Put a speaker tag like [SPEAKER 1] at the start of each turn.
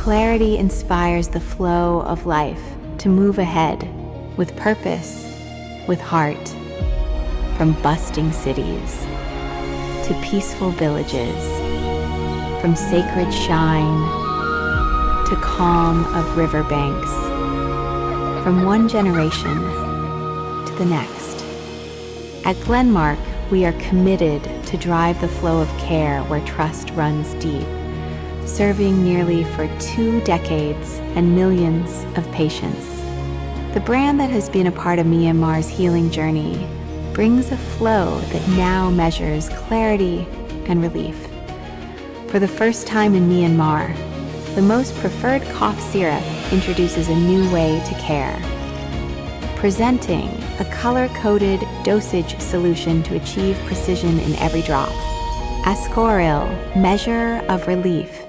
[SPEAKER 1] clarity inspires the flow of life to move ahead with purpose, with heart, from bustling cities to peaceful villages, from sacred shine to calm of riverbanks, from one generation to the next. At Glenmark, we are committed to drive the flow of care where trust runs deep, serving nearly for 2 decades and millions of patients. The brand that has been a part of Myanmar's healing journey brings a flow that now measures clarity and relief. For the first time in Myanmar, the most preferred cough syrup introduces a new way to care, presenting a color-coded dosage solution to achieve precision in every drop. Ascoril, measure of relief,